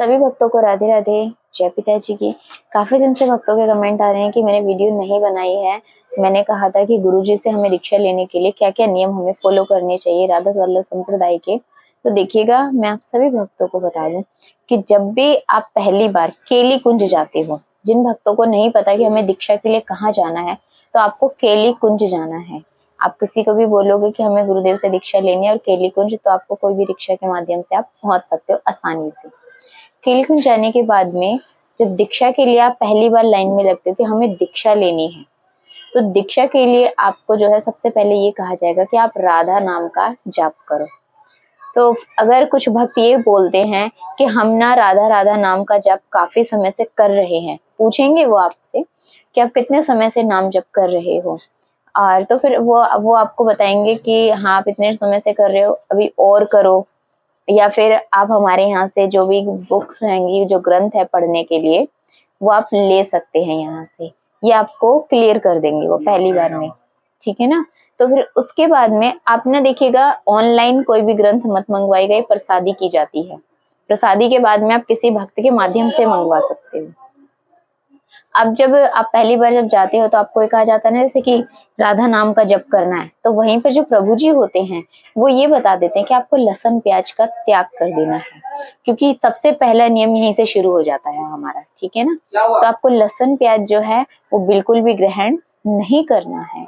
सभी भक्तों को राधे राधे। जय पिताजी की। काफी दिन से भक्तों के कमेंट आ रहे हैं कि मैंने वीडियो नहीं बनाई है। मैंने कहा था कि गुरुजी से हमें दीक्षा लेने के लिए क्या क्या नियम हमें फॉलो करने चाहिए राधा वल्लभ संप्रदाय के। तो देखिएगा, मैं आप सभी भक्तों को बता दूं कि जब भी आप पहली बार केली कुंज जाते हो, जिन भक्तों को नहीं पता कि हमें दीक्षा के लिए कहाँ जाना है, तो आपको केली कुंज जाना है। आप किसी को भी बोलोगे कि हमें गुरुदेव से दीक्षा लेनी है और केली कुंज, तो आपको कोई भी रिक्शा के माध्यम से आप पहुंच सकते हो आसानी से। केली कुंज जाने के बाद में जब दीक्षा के लिए आप पहली बार लाइन में लगते हो कि हमें दीक्षा लेनी है, तो दीक्षा के लिए आपको जो है सबसे पहले ये कहा जाएगा कि आप राधा नाम का जाप करो। तो अगर कुछ भक्त ये बोलते हैं कि हम ना राधा राधा नाम का जप काफी समय से कर रहे हैं, पूछेंगे वो आपसे कि आप कितने समय से नाम जप कर रहे हो, और तो फिर वो आपको बताएंगे कि हाँ आप इतने समय से कर रहे हो, अभी और करो, या फिर आप हमारे यहाँ से जो भी बुक्स रहेंगी, जो ग्रंथ है पढ़ने के लिए, वो आप ले सकते हैं यहाँ से। ये आपको क्लियर कर देंगे वो पहली बार में, ठीक है ना। तो फिर उसके बाद में आप ना देखिएगा, ऑनलाइन कोई भी ग्रंथ मत मंगवाइएगा, प्रसादी की जाती है। प्रसादी के बाद में आप किसी भक्त के माध्यम से मंगवा सकते हो। अब जब आप पहली बार जब जाते हो तो आपको ये कहा जाता है ना, जैसे कि राधा नाम का जप करना है, तो वहीं पर जो प्रभु जी होते हैं वो ये बता देते हैं कि आपको लहसुन प्याज का त्याग कर देना है, क्योंकि सबसे पहला नियम यहीं से शुरू हो जाता है हमारा, ठीक है ना। तो आपको लहसुन प्याज जो है वो बिल्कुल भी ग्रहण नहीं करना है।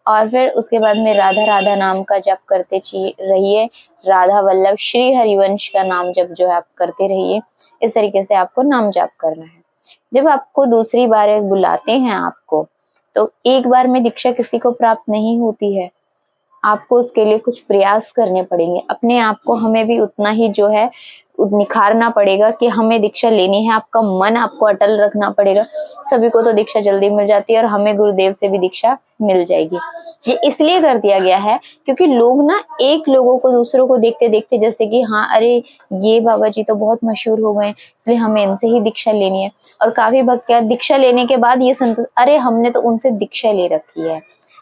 और फिर उसके बाद में राधा राधा नाम का जप करते रहिए। राधा वल्लभ श्री हरिवंश का नाम जप जो है आप करते रहिए। इस तरीके से आपको नाम जप करना है। जब आपको दूसरी बार बुलाते हैं आपको, तो एक बार में दीक्षा किसी को प्राप्त नहीं होती है, आपको उसके लिए कुछ प्रयास करने पड़ेंगे। अपने आप को हमें भी उतना ही जो है निखारना पड़ेगा कि हमें दीक्षा लेनी है। आपका मन आपको अटल रखना पड़ेगा। सभी को तो दीक्षा जल्दी मिल जाती है और हमें गुरुदेव से भी दीक्षा मिल जाएगी। ये इसलिए कर दिया गया है क्योंकि लोग ना एक लोगों को दूसरों को देखते देखते, जैसे कि हाँ अरे ये बाबा जी तो बहुत मशहूर हो गए, इसलिए हमें इनसे ही दीक्षा लेनी है। और काफी भक्त क्या दीक्षा लेने के बाद ये संतोष, अरे हमने तो उनसे दीक्षा ले रखी है,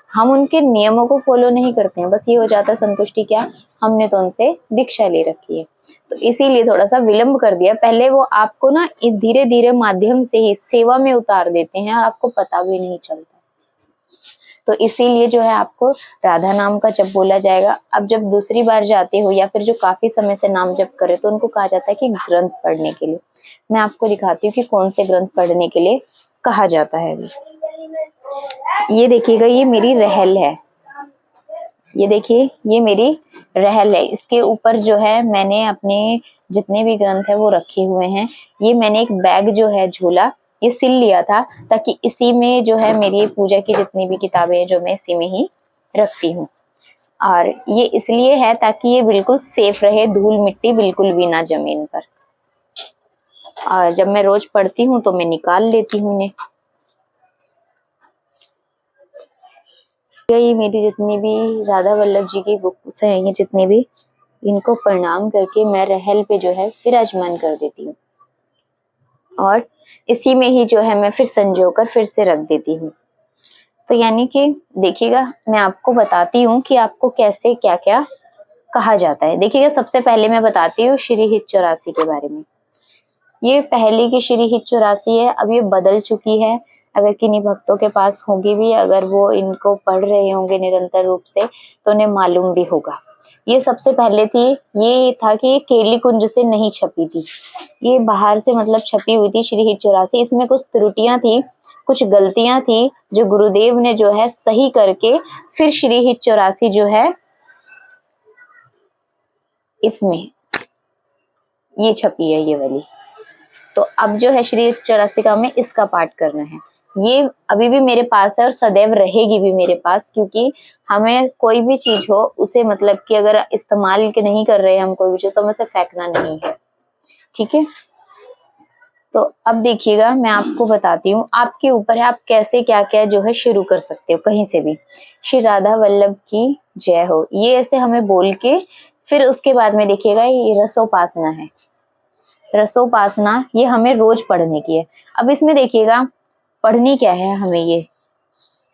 हम उनके नियमों को फॉलो नहीं करते हैं, बस ये हो जाता है संतुष्टि, क्या हमने तो उनसे दीक्षा ले रखी है। तो इसीलिए थोड़ा सा विलंब कर दिया। पहले वो आपको ना धीरे धीरे माध्यम से ही सेवा में उतार देते हैं और आपको पता भी नहीं चलता। तो इसीलिए जो है आपको राधा नाम का जप बोला जाएगा। अब जब दूसरी बार जाते हो या फिर जो काफी समय से नाम जप करे, तो उनको कहा जाता है कि ग्रंथ पढ़ने के लिए। मैं आपको दिखाती हूँ कि कौन से ग्रंथ पढ़ने के लिए कहा जाता है। ये देखिएगा, ये मेरी रहल है, ये देखिए ये मेरी रहल है। इसके ऊपर जो है मैंने अपने जितने भी ग्रंथ है वो रखे हुए हैं। ये मैंने एक बैग जो है झोला ये सिल लिया था, ताकि इसी में जो है मेरी पूजा की जितनी भी किताबें हैं जो मैं इसी में ही रखती हूँ। और ये इसलिए है ताकि ये बिल्कुल सेफ रहे, धूल मिट्टी बिल्कुल भी ना जमीन पर। और जब मैं रोज पढ़ती हूँ तो मैं निकाल लेती हूँ इन्हें। ये मेरी जितनी भी राधा वल्लभ जी की बुक्स हैं, ये जितने भी, इनको प्रणाम करके मैं रहल पे जो है विराजमान कर देती हूँ और इसी में ही जो है मैं फिर संजोकर फिर से रख देती हूँ। तो यानी कि देखिएगा, मैं आपको बताती हूँ कि आपको कैसे क्या क्या कहा जाता है। देखिएगा, सबसे पहले मैं बताती हूँ श्री हित 84 के बारे में। ये पहले की श्री हित 84 है, अब ये बदल चुकी है। अगर किन्हीं भक्तों के पास होगी भी, अगर वो इनको पढ़ रहे होंगे निरंतर रूप से, तो उन्हें मालूम भी होगा। ये सबसे पहले थी, ये था कि ये केली कुंज से नहीं छपी थी, ये बाहर से मतलब छपी हुई थी श्री हित 84। इसमें कुछ त्रुटियां थी, कुछ गलतियां थी, जो गुरुदेव ने जो है सही करके फिर श्री हित 84 जो है इसमें ये छपी है, ये वाली। तो अब जो है श्री 84 का हमें इसका पाठ करना है। ये अभी भी मेरे पास है और सदैव रहेगी भी मेरे पास, क्योंकि हमें कोई भी चीज हो उसे मतलब कि अगर इस्तेमाल के नहीं कर रहे हैं हम कोई भी चीज, तो हमें उसे फेंकना नहीं है, ठीक है। तो अब देखिएगा, मैं आपको बताती हूँ, आपके ऊपर है आप कैसे क्या क्या जो है शुरू कर सकते हो कहीं से भी। श्री राधा वल्लभ की जय हो, ये ऐसे हमें बोल के फिर उसके बाद में देखिएगा ये रसोपासना है। रसोपासना ये हमें रोज पढ़ने की है। अब इसमें देखिएगा पढ़नी क्या है हमें,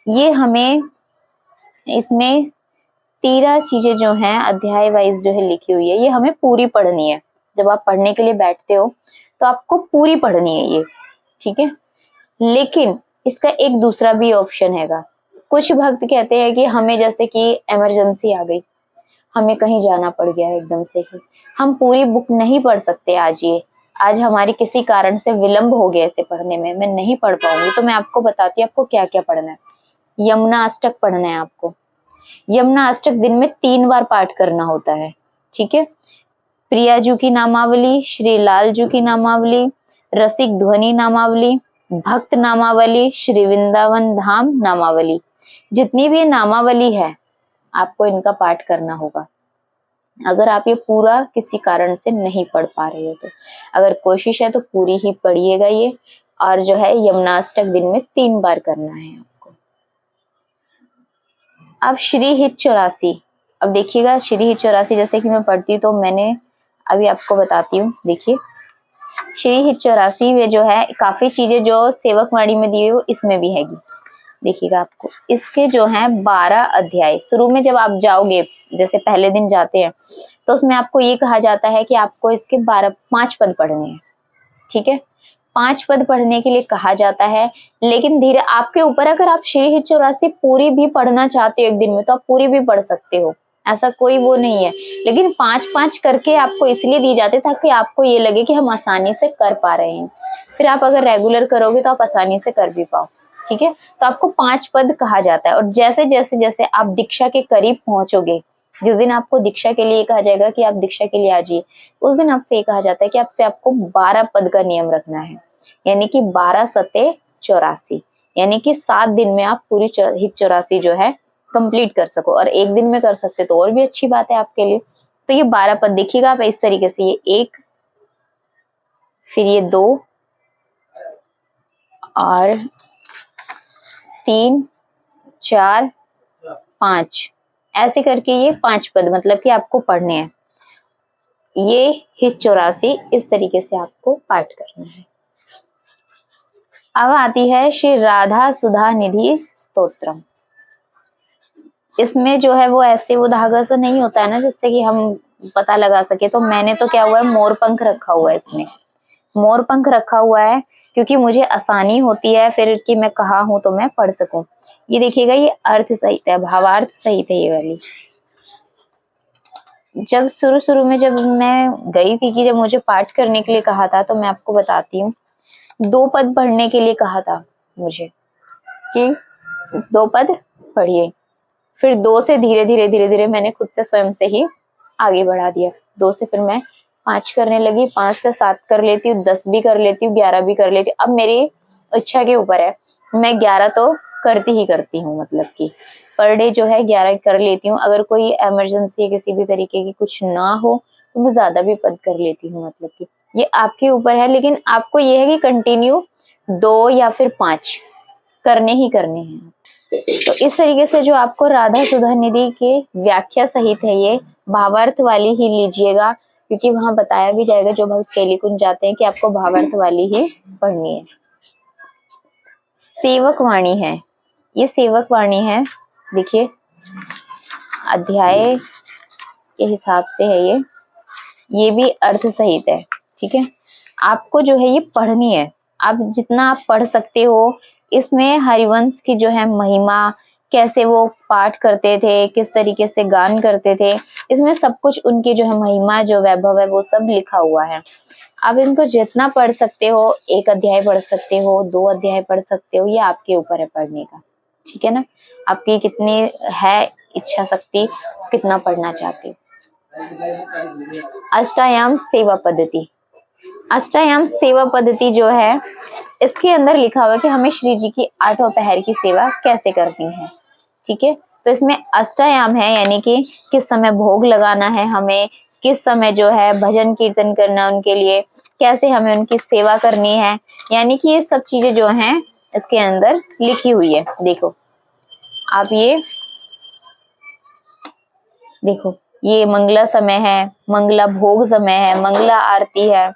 ये हमें इसमें 13 चीजें जो हैं अध्याय वाइज जो है लिखी हुई है, ये हमें पूरी पढ़नी है। जब आप पढ़ने के लिए बैठते हो तो आपको पूरी पढ़नी है ये, ठीक है। लेकिन इसका एक दूसरा भी ऑप्शन हैगा। कुछ भक्त कहते हैं कि हमें जैसे कि इमरजेंसी आ गई, हमें कहीं जाना पड़ गया एकदम से ही, हम पूरी बुक नहीं पढ़ सकते आज, ये आज हमारी किसी कारण से विलंब हो गया इसे पढ़ने में, मैं नहीं पढ़ पाऊंगी, तो मैं आपको बताती हूँ आपको क्या क्या पढ़ना है। यमुना अष्टक पढ़ना है आपको। यमुना अष्टक दिन में 3 बार पाठ करना होता है, ठीक है। प्रियाजू की नामावली, श्री लालजू की नामावली, रसिक ध्वनि नामावली, भक्त नामावली, श्री वृंदावन धाम नामावली, जितनी भी नामावली है आपको इनका पाठ करना होगा। अगर आप ये पूरा किसी कारण से नहीं पढ़ पा रहे हो तो, अगर कोशिश है तो पूरी ही पढ़िएगा ये। और जो है यमुना अष्टक दिन में 3 बार करना है आपको। अब श्री हित 84, अब देखिएगा श्री हित 84 जैसे कि मैं पढ़ती हूँ तो मैंने अभी आपको बताती हूँ। देखिए श्री हित 84 में जो है काफी चीजें जो सेवक वाणी में दी हुई वो इसमें भी हैगी। देखिएगा आपको इसके जो है 12 अध्याय, शुरू में जब आप जाओगे जैसे पहले दिन जाते हैं तो उसमें आपको ये कहा जाता है कि आपको इसके 5 पद पढ़ने हैं, ठीक है। 5 पद पढ़ने के लिए कहा जाता है, लेकिन धीरे आपके ऊपर, अगर आप श्री हित 84 पूरी भी पढ़ना चाहते हो एक दिन में तो आप पूरी भी पढ़ सकते हो, ऐसा कोई वो नहीं है। लेकिन 5-5 करके आपको इसलिए दी जाती है ताकि आपको ये लगे कि हम आसानी से कर पा रहे हैं, फिर आप अगर रेगुलर करोगे तो आप आसानी से कर भी पाओ, ठीक है। तो आपको 5 पद कहा जाता है। और जैसे जैसे जैसे आप दीक्षा के करीब पहुंचोगे, जिस दिन आपको दीक्षा के लिए कहा जाएगा कि आप दीक्षा के लिए आ जाइए, उस दिन आपसे ये कहा जाता है कि आपको 12 पद का नियम रखना है, यानी कि 12 सते 84, यानी कि 7 दिन में आप पूरी हित 84 जो है कंप्लीट कर सको। और एक दिन में कर सकते तो और भी अच्छी बात है आपके लिए। तो ये 12 पद देखिएगा आप इस तरीके से, ये 1, फिर ये 2 और 3, 4, 5, ऐसे करके ये 5 पद मतलब कि आपको पढ़ने हैं। ये हित 84 इस तरीके से आपको पाठ करना है। अब आती है श्री राधा सुधा निधि स्तोत्रम। इसमें जो है वो ऐसे वो धागा सा नहीं होता है ना जिससे कि हम पता लगा सके, तो मैंने तो क्या हुआ है मोर पंख रखा हुआ है, इसमें मोर पंख रखा हुआ है क्योंकि मुझे आसानी होती है फिर कि मैं कहाँ हूं तो मैं पढ़ सकूं। ये देखिएगा ये अर्थ सहित है, भावार्थ सहित है ये वाली। जब शुरू में जब मैं गई थी कि जब मुझे पाठ करने के लिए कहा था, तो मैं आपको बताती हूँ 2 पद पढ़ने के लिए कहा था मुझे कि 2 पद पढ़िए, फिर 2 से धीरे धीरे मैंने खुद से स्वयं से ही आगे बढ़ा दिया। 2 से फिर मैं 5 करने लगी, 5 से 7 कर लेती हूँ, 10 भी कर लेती हूँ, 11 भी कर लेती हूँ। अब मेरी इच्छा के ऊपर है, मैं 11 तो करती ही करती हूँ, मतलब कि पर डे जो है 11 कर लेती हूँ। अगर कोई इमरजेंसी किसी भी तरीके की कुछ ना हो तो मैं ज्यादा भी पद कर लेती हूँ, मतलब कि ये आपके ऊपर है। लेकिन आपको ये है कि कंटिन्यू 2 या फिर 5 करने ही करने हैं। तो इस तरीके से जो आपको राधा सुधा निधि के व्याख्या सहित है ये भावार्थ वाली ही लीजिएगा, क्योंकि वहां बताया भी जाएगा जो भक्त केली-कुंज जाते हैं कि आपको भावार्थ वाली ही पढ़नी है। सेवक वाणी है, ये सेवक वाणी है, देखिए अध्याय के हिसाब से है ये भी अर्थ सहित है, ठीक है। आपको जो है ये पढ़नी है, आप जितना आप पढ़ सकते हो। इसमें हरिवंश की जो है महिमा, कैसे वो पाठ करते थे, किस तरीके से गान करते थे, इसमें सब कुछ उनकी जो है महिमा जो वैभव है वो सब लिखा हुआ है। आप इनको जितना पढ़ सकते हो, 1 अध्याय पढ़ सकते हो, 2 अध्याय पढ़ सकते हो, ये आपके ऊपर है पढ़ने का, ठीक है ना। आपकी कितनी है इच्छा शक्ति, कितना पढ़ना चाहते हो। अष्टायाम सेवा पद्धति, अष्टायाम सेवा पद्धति जो है इसके अंदर लिखा हुआ है कि हमें श्री जी की 8 पहर की सेवा कैसे करनी है, ठीक है। तो इसमें अष्टायाम है, यानी कि किस समय भोग लगाना है, हमें किस समय जो है भजन कीर्तन करना उनके लिए, कैसे हमें उनकी सेवा करनी है, यानी कि ये सब चीजें जो हैं इसके अंदर लिखी हुई है। देखो आप ये देखो, ये मंगला समय है, मंगला भोग समय है, मंगला आरती है,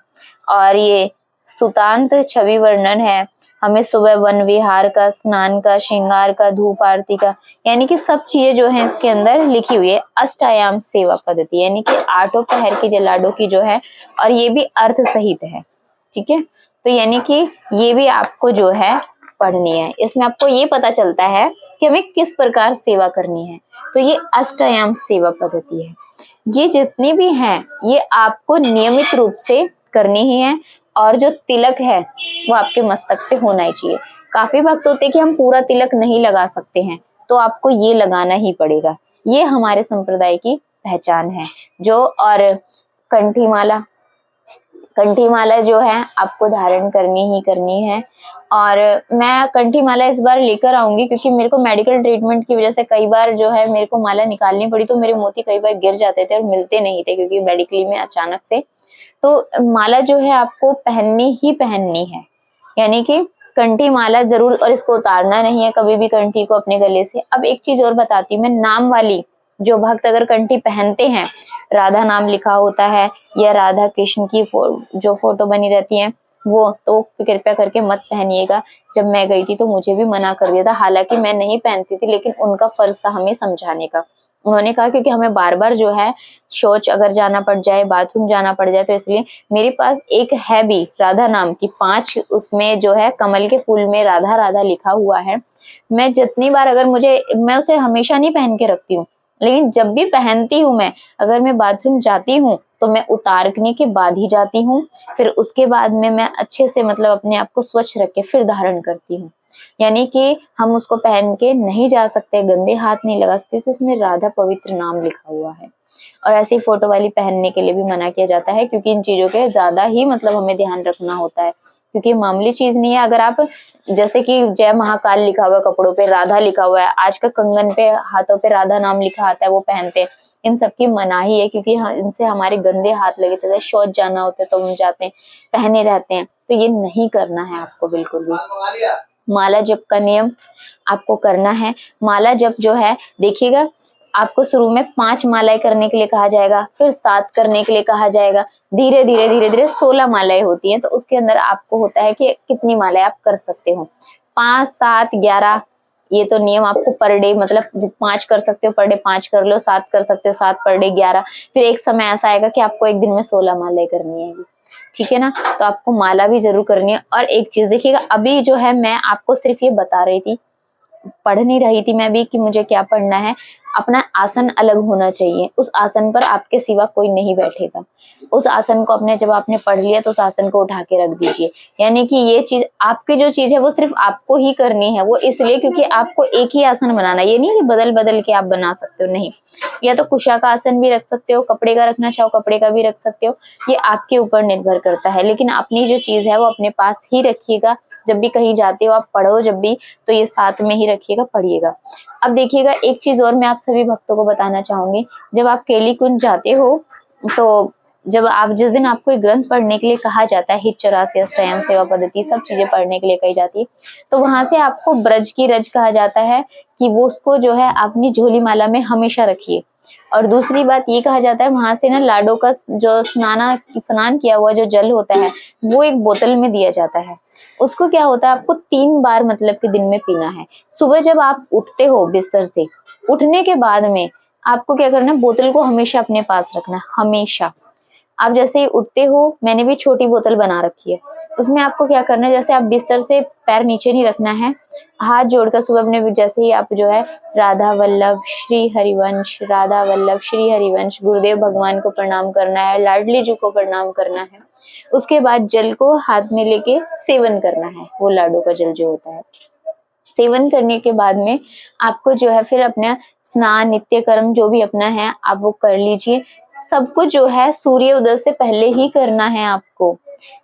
और ये सुतांत छवि वर्णन है, हमें सुबह वन विहार का, स्नान का, श्रृंगार का, धूप आरती का, यानी कि सब चीजें जो है इसके अंदर लिखी हुई है। अष्टायाम सेवा पद्धति यानी कि 8 पहर की जलाडो की जो है, और ये भी अर्थ सहित है, ठीक है। तो यानी कि ये भी आपको जो है पढ़नी है। इसमें आपको ये पता चलता है कि हमें किस प्रकार सेवा करनी है। तो ये अष्टयाम सेवा पद्धति है। ये जितनी भी हैं ये आपको नियमित रूप से करनी ही है, और जो तिलक है वो आपके मस्तक पे होना ही चाहिए। काफी भक्त होते हैं कि हम पूरा तिलक नहीं लगा सकते हैं, तो आपको ये लगाना ही पड़ेगा। ये हमारे संप्रदाय की पहचान है। जो और कंठी माला, कंठी माला जो है आपको धारण करनी ही करनी है। और मैं कंठी माला इस बार लेकर आऊंगी क्योंकि मेरे को मेडिकल ट्रीटमेंट की वजह से कई बार जो है मेरे को माला निकालनी पड़ी, तो मेरे मोती कई बार गिर जाते थे और मिलते नहीं थे क्योंकि मेडिकली में अचानक से। तो माला जो है आपको पहननी ही पहननी है, यानी कि कंठी माला जरूर, और इसको उतारना नहीं है कभी भी कंठी को अपने गले से। अब एक चीज और बताती हूँ मैं, नाम वाली जो भक्त अगर कंठी पहनते हैं, राधा नाम लिखा होता है या राधा कृष्ण की जो फोटो बनी रहती है वो, तो कृपया करके मत पहनिएगा। जब मैं गई थी तो मुझे भी मना कर दिया था, हालांकि मैं नहीं पहनती थी, लेकिन उनका फर्ज था हमें समझाने का। उन्होंने कहा क्योंकि हमें बार बार जो है शौच अगर जाना पड़ जाए, बाथरूम जाना पड़ जाए, तो इसलिए मेरे पास एक है भी राधा नाम की 5, उसमें जो है कमल के फूल में राधा राधा लिखा हुआ है। मैं जितनी बार अगर मैं उसे हमेशा नहीं पहन के रखती हूँ, लेकिन जब भी पहनती हूँ मैं, अगर मैं बाथरूम जाती हूँ तो मैं उतारने के बाद ही जाती हूँ। फिर उसके बाद में मैं अच्छे से मतलब अपने आप को स्वच्छ रख के फिर धारण करती हूँ। यानी कि हम उसको पहन के नहीं जा सकते, गंदे हाथ नहीं लगा सकते, क्योंकि उसमें राधा पवित्र नाम लिखा हुआ है। और ऐसी फोटो वाली पहनने के लिए भी मना किया जाता है, क्योंकि इन चीजों के ज्यादा ही मतलब हमें ध्यान रखना होता है, क्योंकि मामूली चीज नहीं है। अगर आप जैसे कि जय महाकाल लिखा हुआ है कपड़ों पे, राधा लिखा हुआ है, आज का कंगन पे हाथों पे राधा नाम लिखा आता है वो पहनते हैं, इन सब की मनाही है, क्योंकि इनसे हमारे गंदे हाथ लगे थे, शौच जाना होता है तो हम जाते हैं, पहने रहते हैं, तो ये नहीं करना है आपको बिल्कुल भी। माला जप का नियम आपको करना है। माला जप जो है देखिएगा, आपको शुरू में 5 मालाएं करने के लिए कहा जाएगा, फिर 7 करने के लिए कहा जाएगा, धीरे धीरे धीरे धीरे 16 मालाएं होती हैं। तो उसके अंदर आपको होता है कि कितनी मालाएं आप कर सकते हो, 5, 7, 11, ये तो नियम आपको पर डे, मतलब 5 कर सकते हो पर डे 5 कर लो, 7 कर सकते हो 7 पर डे 11। फिर एक समय ऐसा आएगा कि आपको एक दिन में 16 मालाएं करनी है, ठीक है ना। तो आपको माला भी जरूर करनी है। और एक चीज देखिएगा, अभी जो है मैं आपको सिर्फ ये बता रही थी, पढ़ नहीं रही थी मैं भी कि मुझे क्या पढ़ना है। अपना आसन अलग होना चाहिए, उस आसन पर आपके सिवा कोई नहीं बैठेगा। उस आसन को अपने जब आपने पढ़ लिया तो उस आसन को उठा के रख दीजिए। यानी कि ये चीज आपकी जो चीज है वो सिर्फ आपको ही करनी है। वो इसलिए क्योंकि आपको एक ही आसन बनाना, ये नहीं कि बदल बदल के आप बना सकते हो, नहीं। या तो कुशा का आसन भी रख सकते हो, कपड़े का रखना चाहो कपड़े का भी रख सकते हो, ये आपके ऊपर निर्भर करता है। लेकिन अपनी जो चीज है वो अपने पास ही रखिएगा। जब भी कहीं जाते हो आप पढ़ो जब भी, तो ये साथ में ही रखिएगा, पढ़िएगा। अब देखिएगा एक चीज और मैं आप सभी भक्तों को बताना चाहूंगी, जब आप केली कुंज जाते हो, तो जब आप जिस दिन आपको एक ग्रंथ पढ़ने के लिए कहा जाता है, हित 84 अष्टयाम सेवा पद्धति सब चीजें पढ़ने के लिए कही जाती है, तो वहां से आपको ब्रज की रज कहा जाता है कि वो उसको जो है अपनी झोली माला में हमेशा रखिए। और दूसरी बात ये कहा जाता है, वहां से ना लाडो का जो स्नान किया हुआ जो जल होता है वो एक बोतल में दिया जाता है। उसको क्या होता है, आपको 3 बार मतलब कि दिन में पीना है। सुबह जब आप उठते हो बिस्तर से, उठने के बाद में आपको क्या करना है, बोतल को हमेशा अपने पास रखना, हमेशा। आप जैसे ही उठते हो, मैंने भी छोटी बोतल बना रखी है, उसमें आपको क्या करना है, जैसे आप बिस्तर से पैर नीचे नहीं रखना है, हाथ जोड़कर सुबह अपने जैसे ही आप जो है राधा वल्लभ श्री हरिवंश, राधा वल्लभ श्री हरिवंश, गुरुदेव भगवान को प्रणाम करना है, लाडली जी को प्रणाम करना है। उसके बाद जल को हाथ में लेके सेवन करना है, वो लाडू का जल जो होता है। सेवन करने के बाद में आपको जो है फिर अपना स्नान नित्य कर्म जो भी अपना है आप वो कर लीजिए। सब कुछ जो है सूर्य उदय से पहले ही करना है आपको,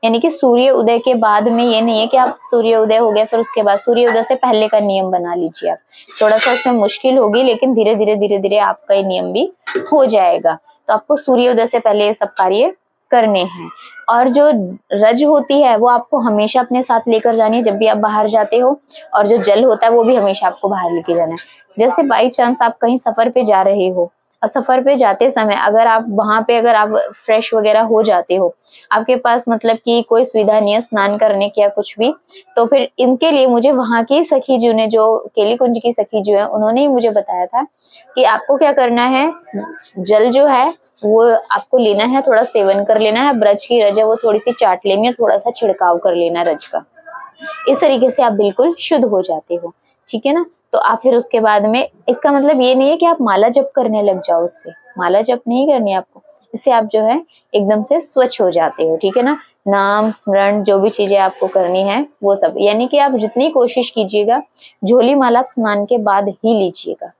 यानी कि सूर्य उदय के बाद में ये नहीं है कि आप सूर्य उदय हो गया फिर उसके बाद, सूर्य उदय से पहले का नियम बना लीजिए आप। थोड़ा सा इसमें मुश्किल होगी लेकिन धीरे धीरे आपका ये नियम भी हो जाएगा। तो आपको सूर्य उदय से पहले ये सब कार्य करने हैं। और जो रज होती है वो आपको हमेशा अपने साथ लेकर जानी है जब भी आप बाहर जाते हो, और जो जल होता है वो भी हमेशा आपको बाहर लेके जाना है। जैसे बाई चांस आप कहीं सफर पे जा रहे हो, सफर पे जाते समय अगर आप वहां पे अगर आप फ्रेश वगैरह हो जाते हो, आपके पास मतलब कि कोई सुविधा नहीं है स्नान करने की या कुछ भी, तो फिर इनके लिए मुझे वहां की सखी जी ने, जो केली कुंज की सखी जो है, उन्होंने ही मुझे बताया था कि आपको क्या करना है, जल जो है वो आपको लेना है, थोड़ा सेवन कर लेना है, ब्रज की रज है वो थोड़ी सी चाट लेनी है, थोड़ा सा छिड़काव कर लेना रज का। इस तरीके से आप बिल्कुल शुद्ध हो जाते हो, ठीक है ना। तो आप फिर उसके बाद में, इसका मतलब ये नहीं है कि आप माला जप करने लग जाओ, उससे माला जप नहीं करनी आपको, इससे आप जो है एकदम से स्वच्छ हो जाते हो, ठीक है ना। नाम स्मरण जो भी चीजें आपको करनी है वो सब, यानी कि आप जितनी कोशिश कीजिएगा झोली माला आप स्नान के बाद ही लीजिएगा।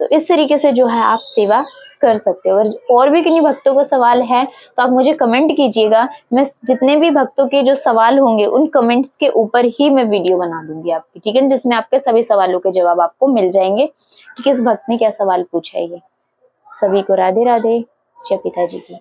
तो इस तरीके से जो है आप सेवा कर सकते हो। अगर और भी किन्हीं भक्तों को सवाल है तो आप मुझे कमेंट कीजिएगा, मैं जितने भी भक्तों के जो सवाल होंगे उन कमेंट्स के ऊपर ही मैं वीडियो बना दूंगी आपकी, ठीक है, जिसमें आपके सभी सवालों के जवाब आपको मिल जाएंगे कि किस भक्त ने क्या सवाल पूछा है। ये सभी को राधे राधे, जय पिताजी की।